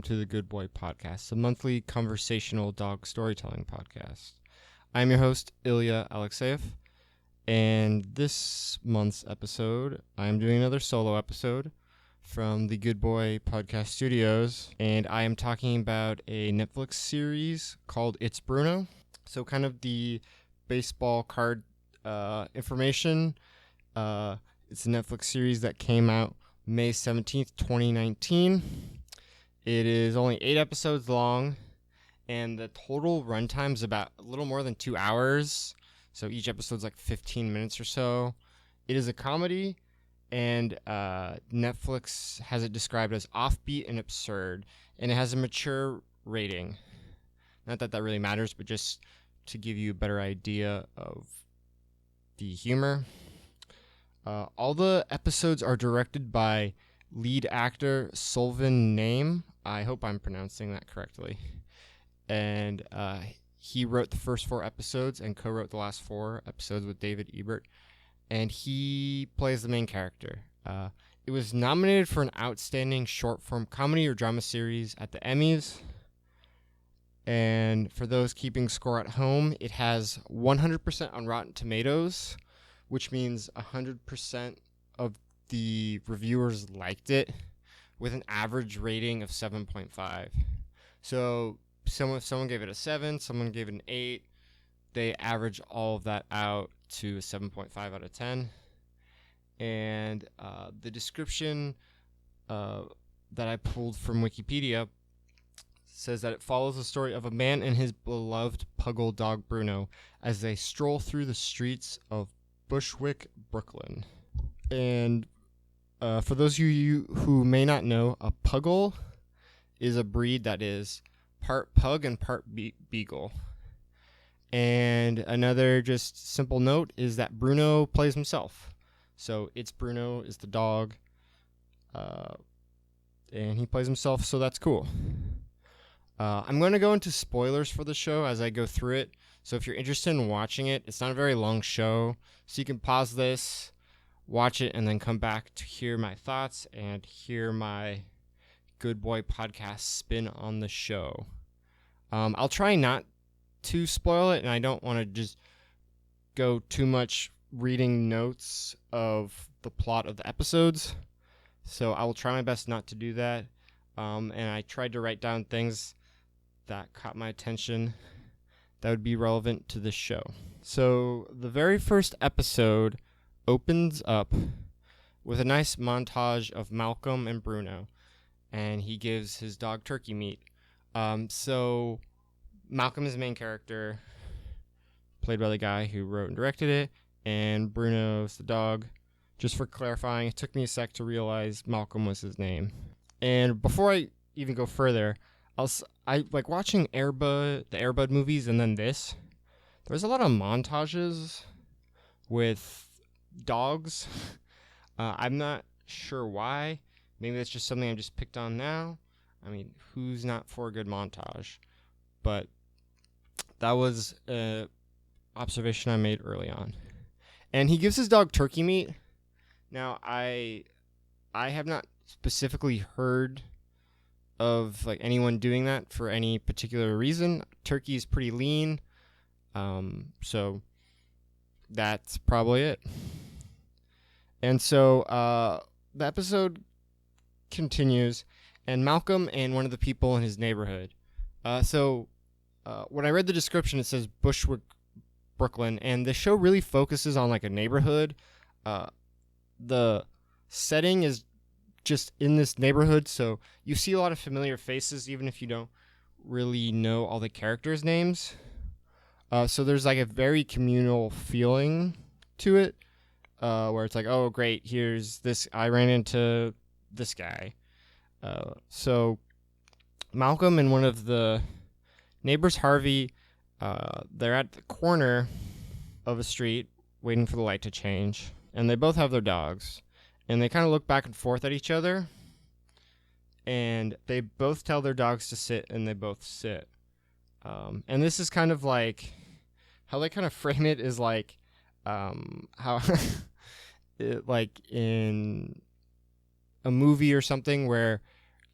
to the Good Boy Podcast, a monthly conversational dog storytelling podcast. I'm your host, Ilya Alexeyev, and this month's episode, I'm doing another solo episode from the Good Boy Podcast Studios, and I am talking about a Netflix series called It's Bruno. So kind of the baseball card information. It's a Netflix series that came out May 17th, 2019. It is only 8 episodes long, and the total runtime is about a little more than 2 hours. So each episode's like 15 minutes or so. It is a comedy, and Netflix has it described as offbeat and absurd, and it has a mature rating. Not that that really matters, but just to give you a better idea of the humor. All the episodes are directed by lead actor Solvin Name. I hope I'm pronouncing that correctly. And he wrote the first 4 episodes and co-wrote the last 4 episodes with David Ebert. And he plays the main character. It was nominated for an outstanding short-form comedy or drama series at the Emmys. And for those keeping score at home, it has 100% on Rotten Tomatoes, which means 100% of the reviewers liked it, with an average rating of 7.5. So someone gave it a 7, someone gave it an 8. They average all of that out to a 7.5 out of 10. And the description that I pulled from Wikipedia says that it follows the story of a man and his beloved puggle dog Bruno as they stroll through the streets of Bushwick, Brooklyn. And for those of you who may not know, a puggle is a breed that is part pug and part beagle. And another just simple note is that Bruno plays himself. So It's Bruno is the dog, and he plays himself, so that's cool. I'm going to go into spoilers for the show as I go through it. So if you're interested in watching it, it's not a very long show, so you can pause this, watch it, and then come back to hear my thoughts and hear my Good Boy Podcast spin on the show. I'll try not to spoil it, and I don't want to just go too much reading notes of the plot of the episodes, so I will try my best not to do that. And I tried to write down things that caught my attention that would be relevant to this show. So the very first episode opens up with a nice montage of Malcolm and Bruno, and he gives his dog turkey meat. So Malcolm is the main character, played by the guy who wrote and directed it, and Bruno's the dog. Just for clarifying, it took me a sec to realize Malcolm was his name. And before I even go further, I like watching the Air Bud movies, and then this. There's a lot of montages with dogs. I'm not sure why. Maybe that's just something I just picked on now. I mean, who's not for a good montage? But that was an observation I made early on. And he gives his dog turkey meat. Now, I have not specifically heard of like anyone doing that for any particular reason. Turkey is pretty lean, so that's probably it. And so the episode continues, and Malcolm and one of the people in his neighborhood. When I read the description, it says Bushwick, Brooklyn, and the show really focuses on like a neighborhood. The setting is just in this neighborhood, so you see a lot of familiar faces even if you don't really know all the characters' names. So there's like a very communal feeling to it, where it's like, oh great, here's this, I ran into this guy. So Malcolm and one of the neighbors, Harvey, they're at the corner of a street waiting for the light to change, and they both have their dogs. And they kind of look back and forth at each other, and they both tell their dogs to sit, and they both sit. And this is kind of like, how they kind of frame it is like, how, like in a movie or something where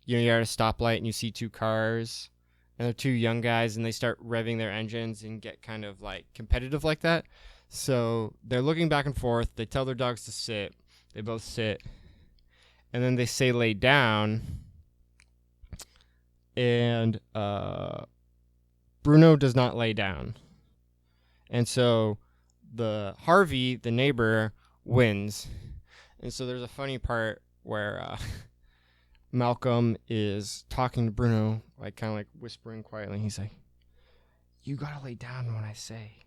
you're at a stoplight and you see two cars and they're two young guys and they start revving their engines and get kind of like competitive like that. So they're looking back and forth. They tell their dogs to sit. They both sit. And then they say lay down. And Bruno does not lay down. And so Harvey, the neighbor, wins. And so there's a funny part where Malcolm is talking to Bruno, like kind of like whispering quietly. He's like, "You gotta lay down when I say."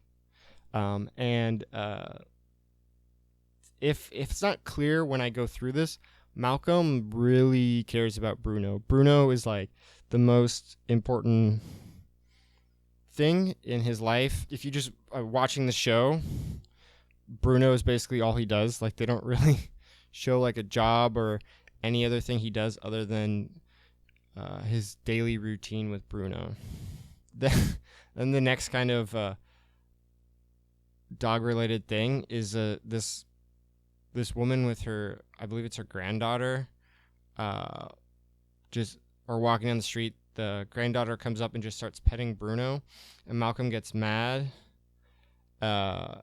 If it's not clear when I go through this, Malcolm really cares about Bruno. Bruno is like the most important thing in his life. If you just are watching the show, Bruno is basically all he does. Like, they don't really show like a job or any other thing he does other than his daily routine with Bruno. Then the next kind of dog-related thing is this woman with her, I believe it's her granddaughter, just or walking down the street. The granddaughter comes up and just starts petting Bruno, and Malcolm gets mad, and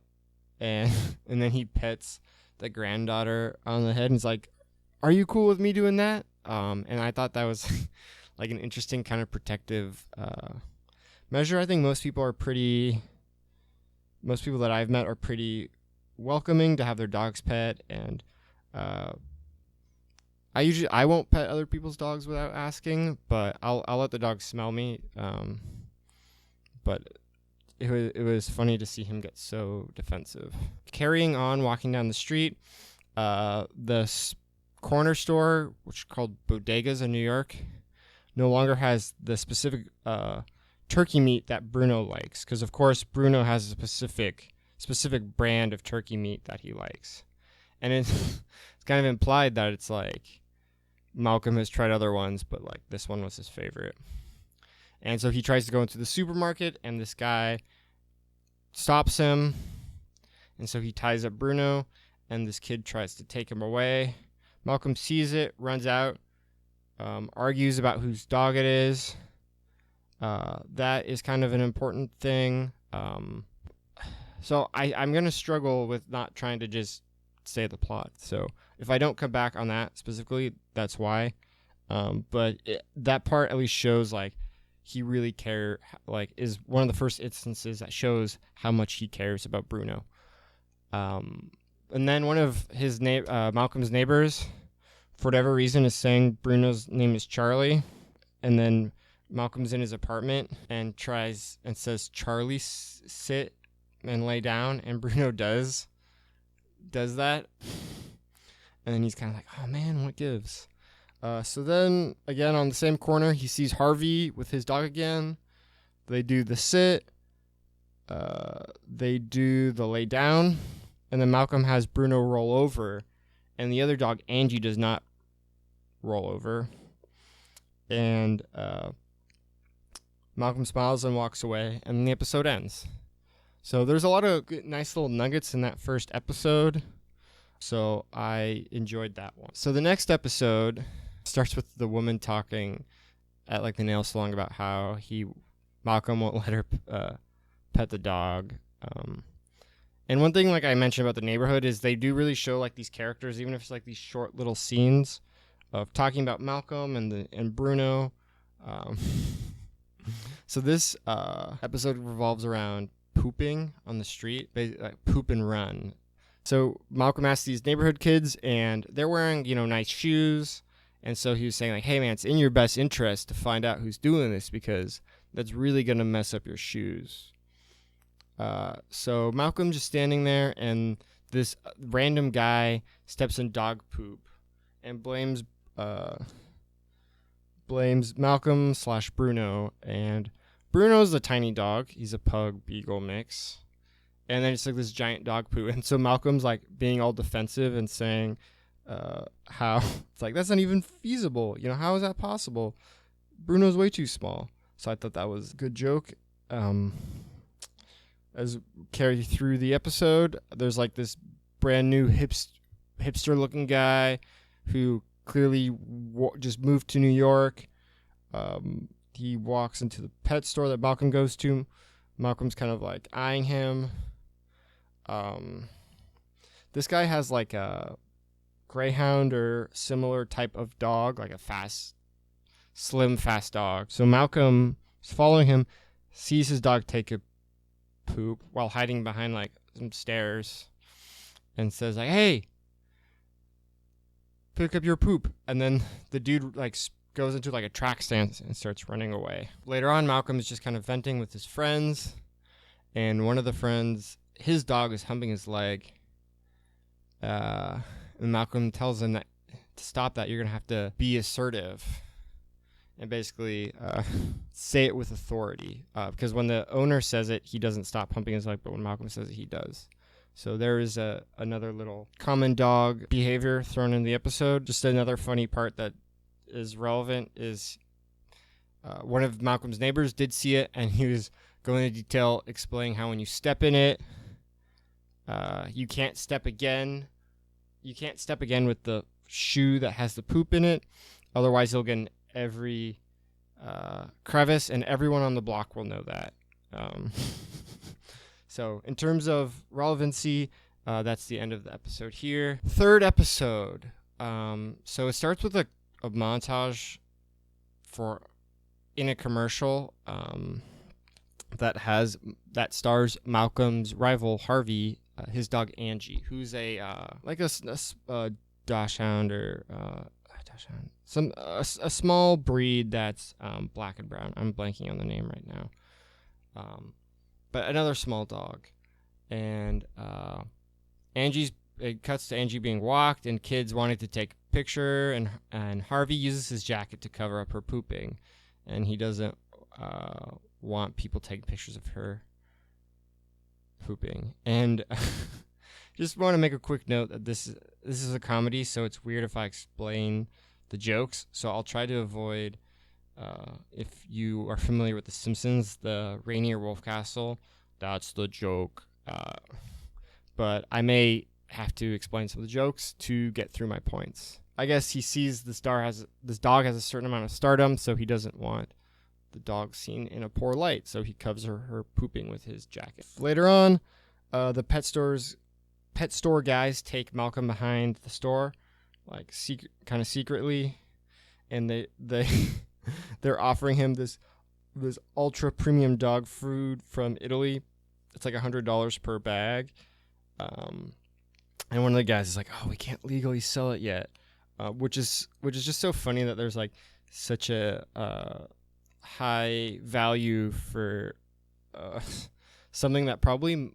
then he pets the granddaughter on the head and is like, "Are you cool with me doing that?" And I thought that was like an interesting kind of protective measure. I think most people that I've met are pretty welcoming to have their dogs pet, and I won't pet other people's dogs without asking, but I'll let the dog smell me. But it was funny to see him get so defensive. Carrying on, walking down the street, the corner store, which is called Bodegas in New York, no longer has the specific turkey meat that Bruno likes, because of course Bruno has a specific brand of turkey meat that he likes, and it's kind of implied that it's like Malcolm has tried other ones, but like this one was his favorite. And so he tries to go into the supermarket, and this guy stops him, and so he ties up Bruno, and this kid tries to take him away. Malcolm sees it, runs out, argues about whose dog it is. That is kind of an important thing. So I'm going to struggle with not trying to just say the plot. So if I don't come back on that specifically, that's why. But that part at least shows like he really is one of the first instances that shows how much he cares about Bruno. And then one of his Malcolm's neighbors, for whatever reason, is saying Bruno's name is Charlie. And then Malcolm's in his apartment and tries and says, "Charlie, sit and lay down," and Bruno does that, and then he's kind of like, "Oh man, what gives?" So then again on the same corner, he sees Harvey with his dog again. They do the sit, they do the lay down, and then Malcolm has Bruno roll over, and the other dog, Angie, does not roll over, and Malcolm smiles and walks away, and the episode ends. So there's a lot of nice little nuggets in that first episode. So I enjoyed that one. So the next episode starts with the woman talking at like the nail salon about how Malcolm won't let her pet the dog. And one thing like I mentioned about the neighborhood is they do really show like these characters, even if it's like these short little scenes of talking about Malcolm and Bruno. So this episode revolves around pooping on the street, like poop and run. So Malcolm asked these neighborhood kids, and they're wearing, nice shoes. And so he was saying like, "Hey man, it's in your best interest to find out who's doing this, because that's really going to mess up your shoes." So Malcolm's just standing there, and this random guy steps in dog poop and blames Malcolm/Bruno. And Bruno's a tiny dog. He's a pug beagle mix. And then it's like this giant dog poo. And so Malcolm's like being all defensive and saying how it's like, that's not even feasible. How is that possible? Bruno's way too small. So I thought that was a good joke. As carry through the episode, there's like this brand new hipster looking guy who clearly just moved to New York. He walks into the pet store that Malcolm goes to. Malcolm's kind of like eyeing him. This guy has like a greyhound or similar type of dog, like a slim, fast dog. So Malcolm is following him, sees his dog take a poop while hiding behind like some stairs, and says like, "Hey, pick up your poop." And then the dude like goes into like a track stand and starts running away. Later on, Malcolm is just kind of venting with his friends, and one of the friends, his dog is humping his leg. And Malcolm tells him that to stop that, you're going to have to be assertive and basically say it with authority. Because when the owner says it, he doesn't stop humping his leg, but when Malcolm says it, he does. So there is another little common dog behavior thrown in the episode. Just another funny part that is relevant is one of Malcolm's neighbors did see it, and he was going into detail explaining how when you step in it, you can't step again. You can't step again with the shoe that has the poop in it. Otherwise, you'll get in every crevice, and everyone on the block will know that. So in terms of relevancy, that's the end of the episode here. Third episode. So it starts with a montage in a commercial that stars Malcolm's rival Harvey, his dog Angie, who's a dachshund or a small breed that's black and brown. I'm blanking on the name right now. But another small dog, and it cuts to Angie being walked, and kids wanting to take a picture, and Harvey uses his jacket to cover up her pooping, and he doesn't want people taking pictures of her pooping. And just want to make a quick note that this is a comedy, so it's weird if I explain the jokes. So I'll try to avoid. If you are familiar with The Simpsons, the Rainier Wolfcastle, that's the joke. But I may have to explain some of the jokes to get through my points. I guess he sees this dog has a certain amount of stardom, so he doesn't want the dog seen in a poor light, so he covers her pooping with his jacket. Later on, the pet store guys take Malcolm behind the store, like kind of secretly, and they they're offering him this ultra premium dog food from Italy. It's like $100 per bag. And one of the guys is like, "Oh, we can't legally sell it yet," which is just so funny that there's like such a high value for something that probably,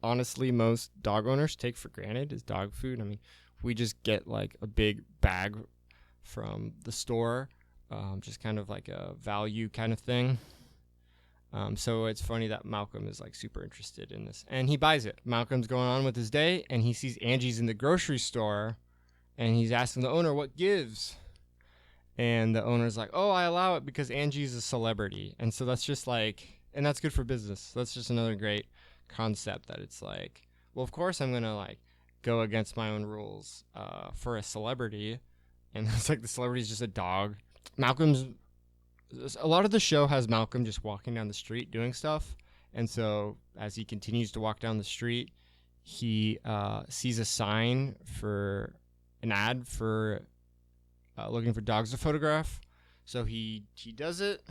honestly, most dog owners take for granted is dog food. I mean, we just get like a big bag from the store. Just kind of like a value kind of thing. So it's funny that Malcolm is like super interested in this, and he buys it. Malcolm's going on with his day, and he sees Angie's in the grocery store, and he's asking the owner what gives, and the owner's like, "Oh, I allow it because Angie's a celebrity," and so that's just like, and that's good for business. So that's just another great concept that it's like, well, of course I'm gonna like go against my own rules for a celebrity, and it's like the celebrity's just a dog. A lot of the show has Malcolm just walking down the street doing stuff, and so as he continues to walk down the street, he sees a sign for an ad for looking for dogs to photograph. So he does it.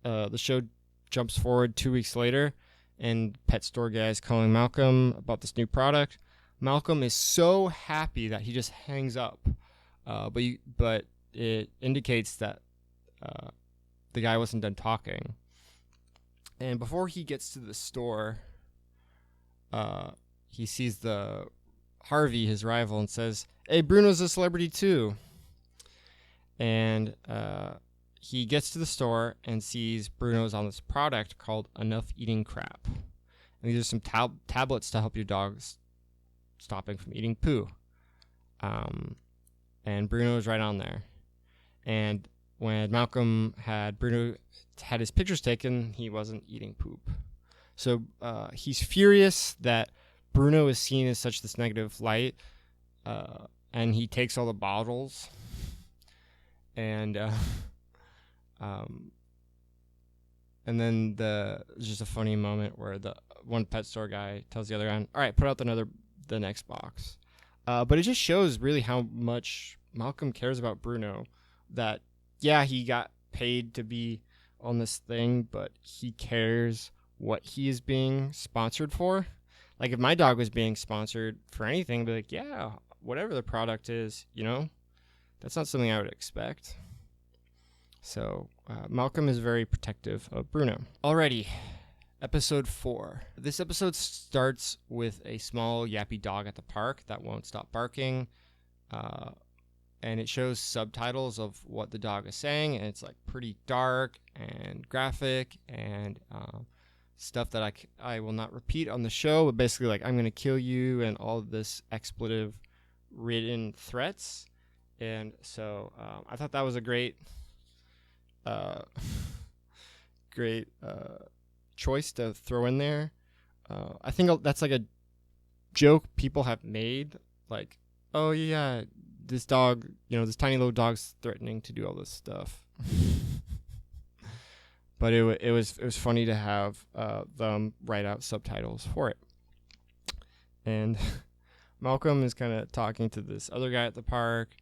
The show jumps forward 2 weeks later, and pet store guys calling Malcolm about this new product. Malcolm is so happy that he just hangs up, but it indicates that the guy wasn't done talking. And before he gets to the store, he sees the Harvey, his rival, and says, "Hey, Bruno's a celebrity too." And he gets to the store and sees Bruno's on this product called Enough Eating Crap. And these are some tablets to help your dogs stopping from eating poo. And Bruno's right on there. And when Bruno had his pictures taken, he wasn't eating poop. So he's furious that Bruno is seen as such this negative light, and he takes all the bottles, and and then there's just a funny moment where the one pet store guy tells the other guy, all right, put out the next box. But it just shows really how much Malcolm cares about Bruno. That, yeah, he got paid to be on this thing, but he cares what he is being sponsored for. Like, if my dog was being sponsored for anything, I'd be like, yeah, whatever the product is, that's not something I would expect. So Malcolm is very protective of Bruno. Alrighty, episode 4. This episode starts with a small yappy dog at the park that won't stop barking. And it shows subtitles of what the dog is saying, and it's like pretty dark and graphic and stuff that I will not repeat on the show, but basically like, I'm going to kill you and all of this expletive written threats. And so I thought that was a great choice to throw in there. I think that's like a joke people have made, like, oh yeah, this dog, this tiny little dog's threatening to do all this stuff. But it was funny to have them write out subtitles for it. And Malcolm is kind of talking to this other guy at the park,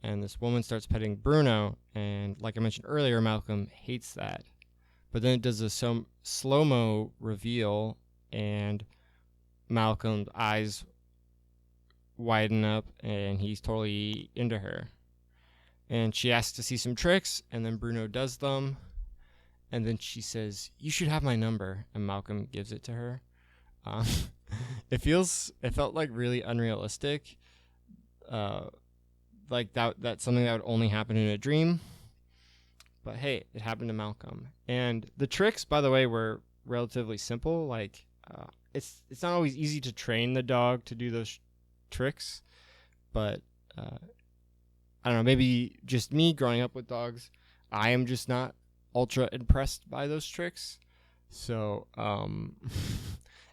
and this woman starts petting Bruno, and like I mentioned earlier, Malcolm hates that. But then it does a slow-mo reveal, and Malcolm's eyes widen up, and he's totally into her. And she asks to see some tricks, and then Bruno does them. And then she says, "You should have my number," and Malcolm gives it to her. It felt like really unrealistic. Like that's something that would only happen in a dream. But hey, it happened to Malcolm. And the tricks, by the way, were relatively simple. Like, it's not always easy to train the dog to do those tricks. But I don't know, maybe just me growing up with dogs, I am just not ultra impressed by those tricks. So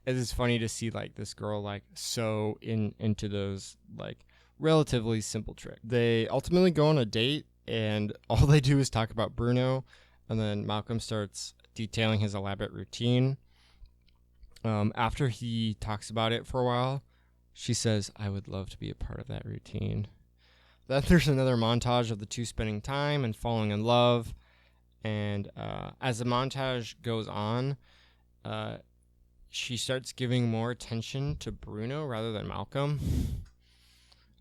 it is funny to see like this girl like so into those like relatively simple tricks. They ultimately go on a date, and all they do is talk about Bruno, and then Malcolm starts detailing his elaborate routine. After he talks about it for a while, she says, "I would love to be a part of that routine." Then there's another montage of the two spending time and falling in love. And as the montage goes on, she starts giving more attention to Bruno rather than Malcolm.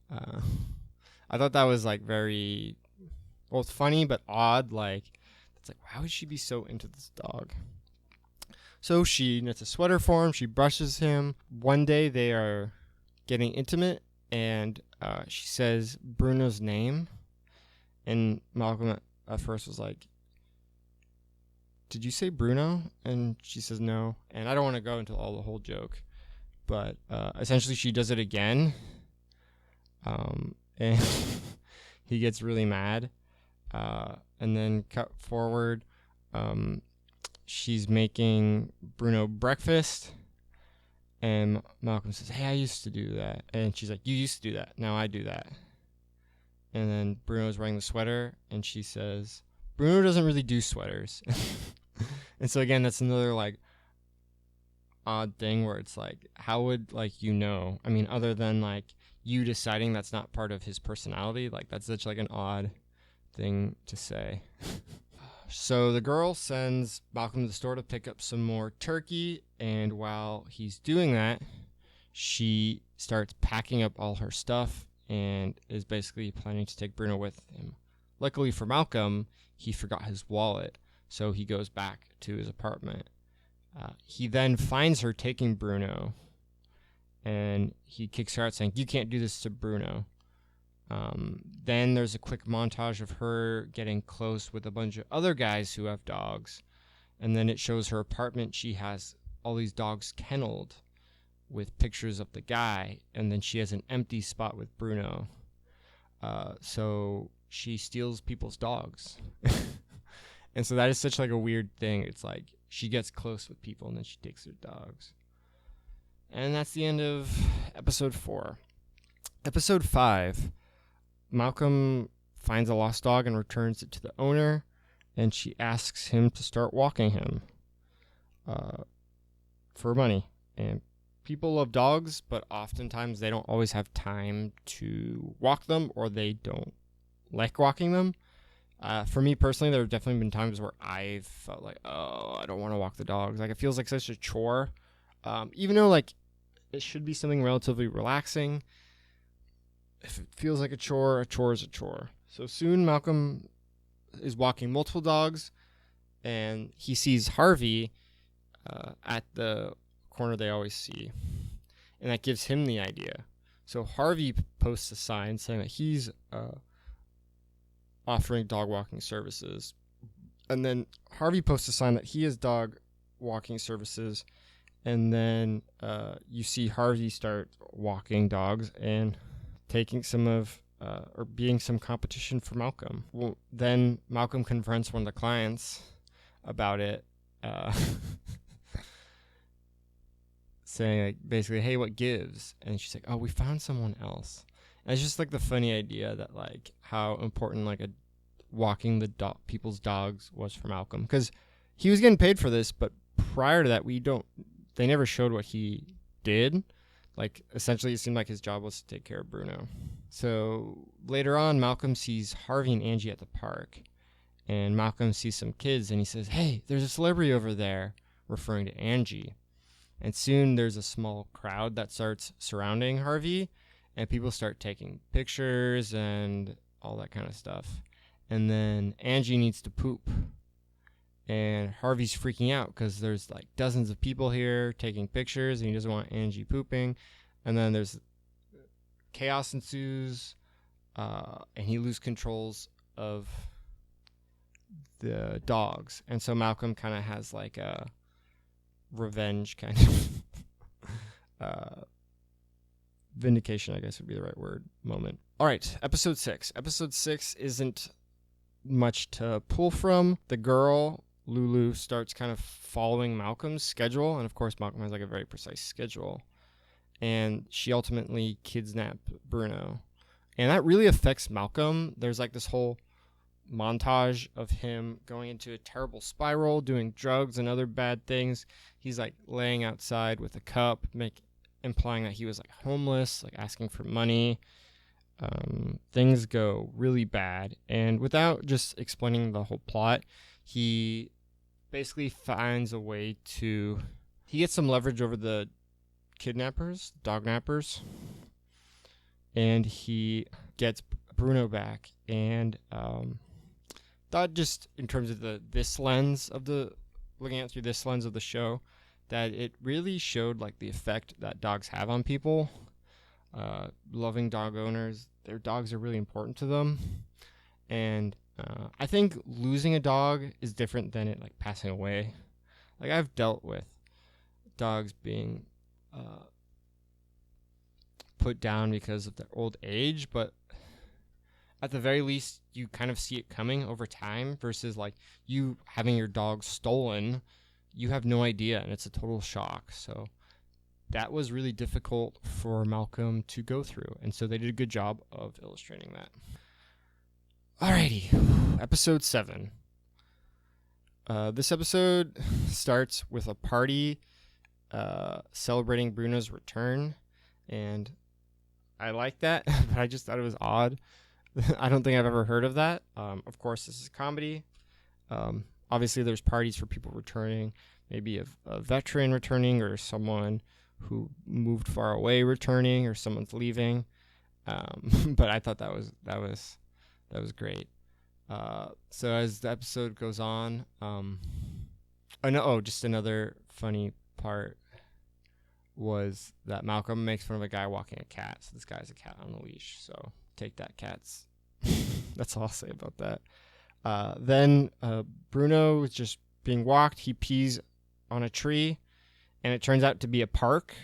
I thought that was like very, well, it's funny but odd. Like, it's like, why would she be so into this dog? So she knits a sweater for him. She brushes him. One day they are getting intimate, and she says Bruno's name. And Malcolm at first was like, "Did you say Bruno?" And she says no. And I don't want to go into all the whole joke, but essentially she does it again. And he gets really mad. And then cut forward, she's making Bruno breakfast, and Malcolm says, "Hey, I used to do that." And she's like, "You used to do that. Now I do that." And then Bruno's wearing the sweater, and she says, "Bruno doesn't really do sweaters." And so again, that's another like odd thing where it's like, how would like I mean, other than like you deciding that's not part of his personality, like that's such like an odd thing to say. So the girl sends Malcolm to the store to pick up some more turkey, and while he's doing that, she starts packing up all her stuff and is basically planning to take Bruno with him. Luckily for Malcolm, he forgot his wallet, so he goes back to his apartment. He then finds her taking Bruno, and he kicks her out saying, "You can't do this to Bruno." Then there's a quick montage of her getting close with a bunch of other guys who have dogs, and then it shows her apartment. She has all these dogs kenneled with pictures of the guy, and then she has an empty spot with Bruno. So she steals people's dogs. And so that is such like a weird thing. It's like she gets close with people and then she takes their dogs. And that's the end of episode 4. Episode 5, Malcolm finds a lost dog and returns it to the owner, and she asks him to start walking him for money. And people love dogs, but oftentimes they don't always have time to walk them, or they don't like walking them. For me personally, there have definitely been times where I've felt like, oh, I don't want to walk the dogs. Like, it feels like such a chore. Even though, like, it should be something relatively relaxing, if it feels like a chore is a chore. So soon Malcolm is walking multiple dogs, and he sees Harvey at the corner they always see. And that gives him the idea. So Harvey posts a sign saying that he's offering dog walking services. And then Harvey posts a sign that he is dog walking services. And then you see Harvey start walking dogs and taking some of, or being some competition for Malcolm. Well, then Malcolm confronts one of the clients about it, saying, like, basically, hey, what gives? And she's like, oh, we found someone else. And it's just like the funny idea that, like, how important, like, walking the people's dogs was for Malcolm, because he was getting paid for this, but prior to that, they never showed what he did. Like, essentially, it seemed like his job was to take care of Bruno. So later on, Malcolm sees Harvey and Angie at the park, and Malcolm sees some kids, and he says, hey, there's a celebrity over there, referring to Angie. And soon there's a small crowd that starts surrounding Harvey, and people start taking pictures and all that kind of stuff. And then Angie needs to poop, and Harvey's freaking out because there's like dozens of people here taking pictures, and he doesn't want Angie pooping. And then there's chaos ensues, and he loses controls of the dogs. And so Malcolm kind of has like a revenge kind of vindication, I guess would be the right word, moment. All right, episode 6. Episode 6 isn't much to pull from. The girl, Lulu, starts kind of following Malcolm's schedule, and of course Malcolm has like a very precise schedule, and she ultimately kidnapped Bruno, and that really affects Malcolm. There's like this whole montage of him going into a terrible spiral, doing drugs and other bad things. He's like laying outside with a cup, implying that he was like homeless, like asking for money. Things go really bad, and without just explaining the whole plot, he basically finds a way to, he gets some leverage over the kidnappers, dog nappers, and he gets Bruno back. And thought, just in terms of looking at it through this lens of the show, that it really showed like the effect that dogs have on people. Loving dog owners, their dogs are really important to them, and I think losing a dog is different than it like passing away. Like, I've dealt with dogs being put down because of their old age, but at the very least you kind of see it coming over time, versus like you having your dog stolen. You have no idea, and it's a total shock. So that was really difficult for Malcolm to go through, and so they did a good job of illustrating that. Alrighty, episode 7. This episode starts with a party celebrating Bruno's return, and I like that, but I just thought it was odd. I don't think I've ever heard of that. Of course, this is comedy. Obviously, there's parties for people returning, maybe a veteran returning, or someone who moved far away returning, or someone's leaving. But I thought that was great. So as the episode goes on, just another funny part was that Malcolm makes fun of a guy walking a cat. So this guy's a cat on a leash. So take that, cats. That's all I'll say about that. Then Bruno is just being walked. He pees on a tree, and it turns out to be a park.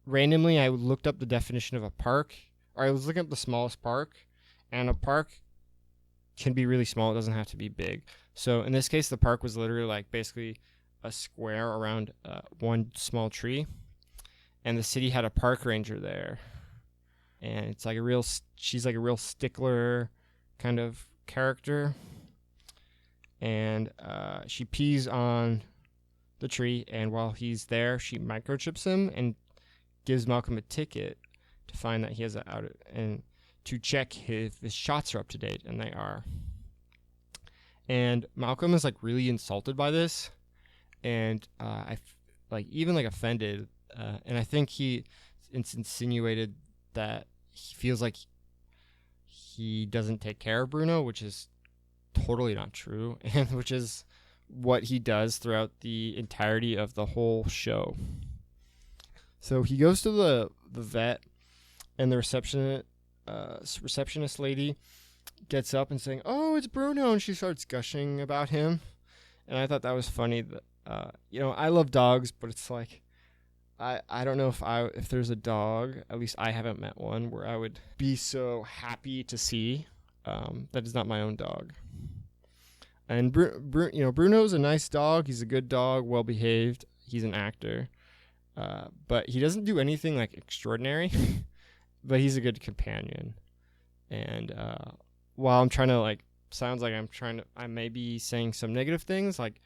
Randomly, I looked up the definition of a park, or I was looking up the smallest park, and a park can be really small. It doesn't have to be big. So in this case, the park was literally like basically a square around one small tree, and the city had a park ranger there. and it's like she's like a real stickler kind of character, and she pees on the tree, and while he's there, she microchips him and gives Malcolm a ticket to find that he has and to check if his shots are up to date, and they are. And Malcolm is like really insulted by this, and even offended, and I think it's insinuated that he feels like he doesn't take care of Bruno, which is totally not true, and which is what he does throughout the entirety of the whole show. So he goes to the vet, and the receptionist lady gets up and saying, "Oh, it's Bruno," and she starts gushing about him. And I thought that was funny. That I love dogs, but it's like I don't know if there's a dog, at least I haven't met one, where I would be so happy to see. That is not my own dog. And Bruno's a nice dog. He's a good dog, well behaved. He's an actor, but he doesn't do anything like extraordinary. But he's a good companion. And while I'm trying to sounds like I may be saying some negative things, like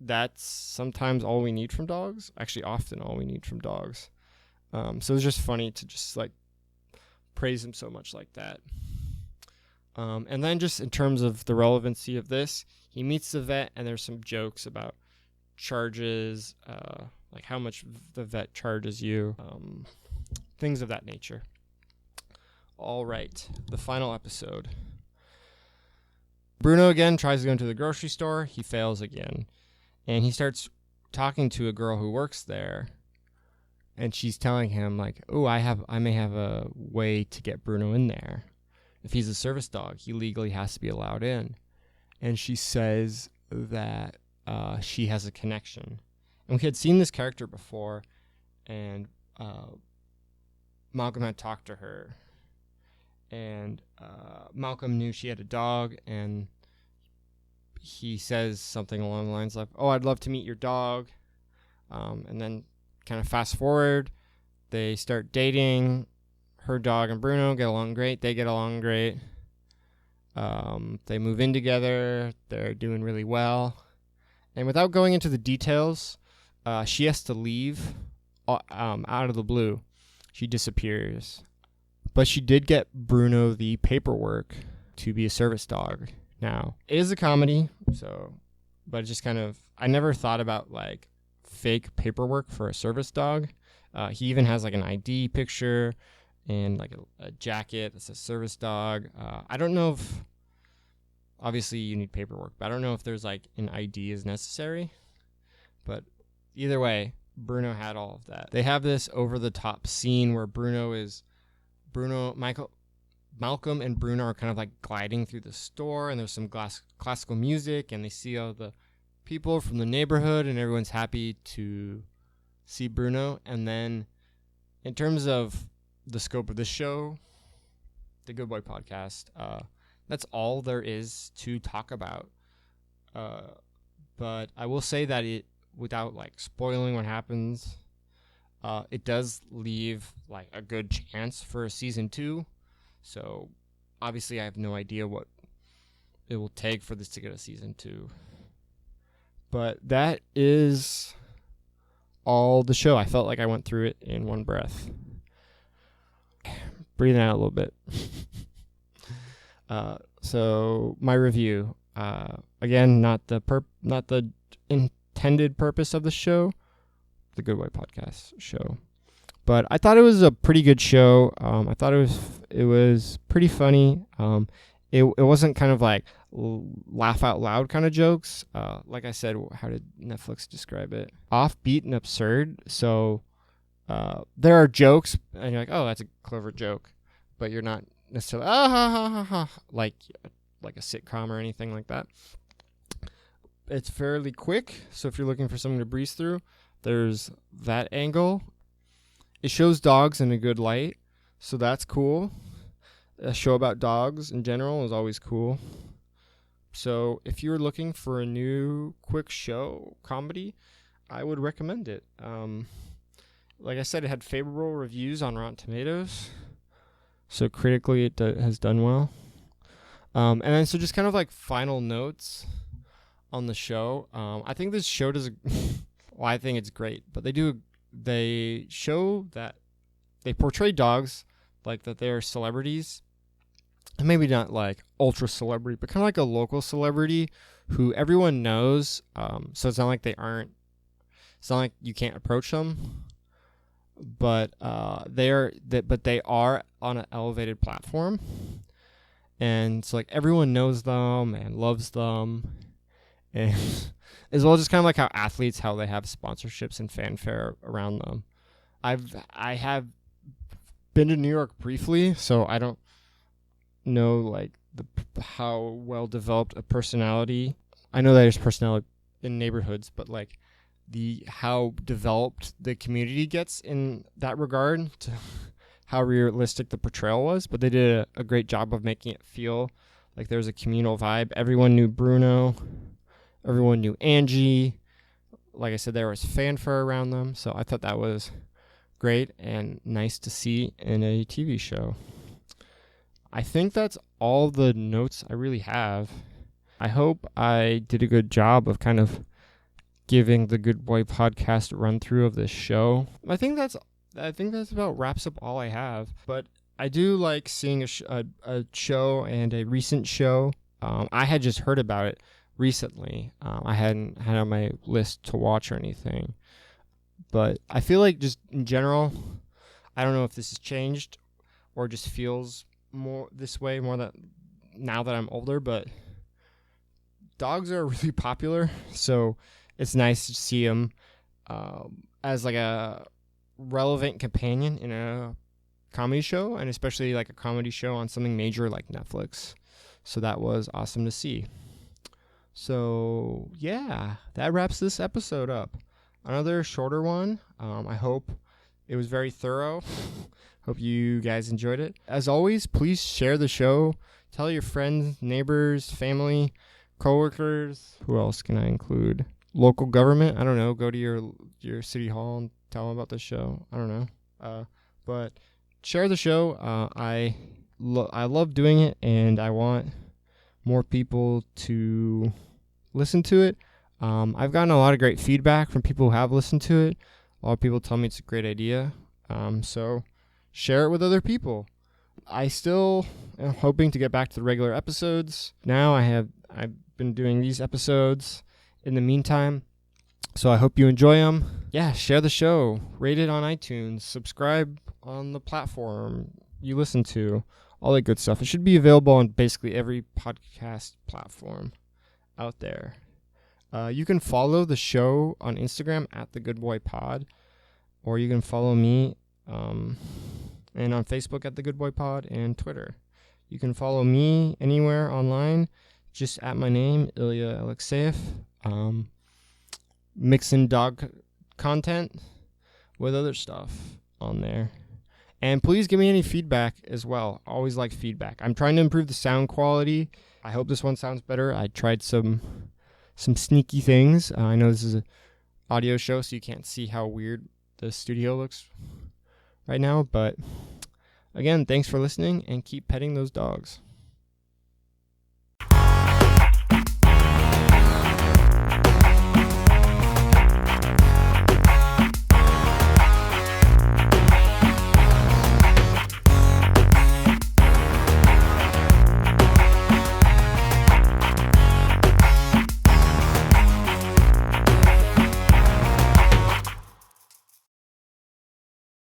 that's sometimes all we need from dogs. Actually, often all we need from dogs. So it's just funny to just praise him so much like that. And then just in terms of the relevancy of this, he meets the vet, and there's some jokes about charges, like how much the vet charges you, things of that nature. All right, the final episode. Bruno again tries to go into the grocery store. He fails again. And he starts talking to a girl who works there. And she's telling him, I may have a way to get Bruno in there. If he's a service dog, he legally has to be allowed in. And she says that she has a connection. And we had seen this character before, and Malcolm had talked to her. And Malcolm knew she had a dog, and he says something along the lines like, "Oh, I'd love to meet your dog." And then kind of fast forward, they start dating. Her dog and Bruno get along great. They get along great. They move in together. They're doing really well. And without going into the details, she has to leave out of the blue. She disappears. But she did get Bruno the paperwork to be a service dog now. It is a comedy, but it's just kind of, I never thought about fake paperwork for a service dog. He even has an ID picture and a jacket that says service dog. I don't know if, obviously you need paperwork, but I don't know if there's an ID is necessary. But either way, Bruno had all of that. They have this over the top scene where Malcolm and Bruno are kind of gliding through the store, and there's some classical music, and they see all the people from the neighborhood, and everyone's happy to see Bruno. And then in terms of the scope of the show, the Good Boy podcast, that's all there is to talk about. But I will say that without spoiling what happens, it does leave a good chance for a season 2. So obviously I have no idea what it will take for this to get a season 2. But that is all the show. I felt like I went through it in one breath. Breathing out a little bit. So my review, again, not the intended purpose of the show, the Good Boy podcast show, but I thought it was a pretty good show. I thought it was pretty funny. It wasn't kind of laugh out loud kind of jokes. Like I said, how did Netflix describe it? Offbeat and absurd. So there are jokes, and you're like, oh, that's a clever joke, but you're not necessarily like a sitcom or anything like that. It's fairly quick, so if you're looking for something to breeze through, there's that angle. It shows dogs in a good light, so that's cool. A show about dogs in general is always cool. So if you're looking for a new quick show comedy, I would recommend it. Like I said, it had favorable reviews on Rotten Tomatoes. So critically, it has done well. And then so just kind of like final notes on the show. I think this show does. Well, I think it's great, but they show that they portray dogs like that they're celebrities, and maybe not like ultra celebrity, but kind of like a local celebrity who everyone knows. So it's not like it's not like you can't approach them, but they are on an elevated platform, and it's like everyone knows them and loves them, and as well just kind of like how athletes, how they have sponsorships and fanfare around them. I have been to New York briefly, so I don't know like how well developed a personality. I know that there's personality in neighborhoods, but like how developed the community gets in that regard to how realistic the portrayal was. But they did a great job of making it feel like there's a communal vibe. Everyone knew Bruno. Everyone knew Angie. Like I said, there was fanfare around them. So I thought that was great and nice to see in a TV show. I think that's all the notes I really have. I hope I did a good job of kind of giving the Good Boy podcast run through of this show. I think that's about wraps up all I have. But I do like seeing a show and a recent show. I had just heard about it recently. I hadn't had on my list to watch or anything. But I feel like just in general, I don't know if this has changed or just feels more this way more that now that I'm older, but dogs are really popular, so it's nice to see them as like a relevant companion in a comedy show, and especially like a comedy show on something major like Netflix. So that was awesome to see. So yeah, that wraps this episode up. Another shorter one. I hope it was very thorough. Hope you guys enjoyed it. As always, please share the show. Tell your friends, neighbors, family, coworkers. Who else can I include? Local government. I don't know. Go to your city hall and tell them about the show. I don't know. But share the show. I love doing it, and I want more people to listen to it. I've gotten a lot of great feedback from people who have listened to it. A lot of people tell me it's a great idea. So share it with other people. I still am hoping to get back to the regular episodes. Now I've been doing these episodes in the meantime. So I hope you enjoy them. Yeah, share the show. Rate it on iTunes. Subscribe on the platform you listen to. All that good stuff. It should be available on basically every podcast platform out there. You can follow the show on Instagram at The Good Boy Pod, or you can follow me and on Facebook at The Good Boy Pod and Twitter. You can follow me anywhere online, just at my name, Ilya Alexeyev. Mixing dog content with other stuff on there. And please give me any feedback as well. Always like feedback. I'm trying to improve the sound quality. I hope this one sounds better. I tried some sneaky things. I know this is an audio show, so you can't see how weird the studio looks right now. But again, thanks for listening, and keep petting those dogs.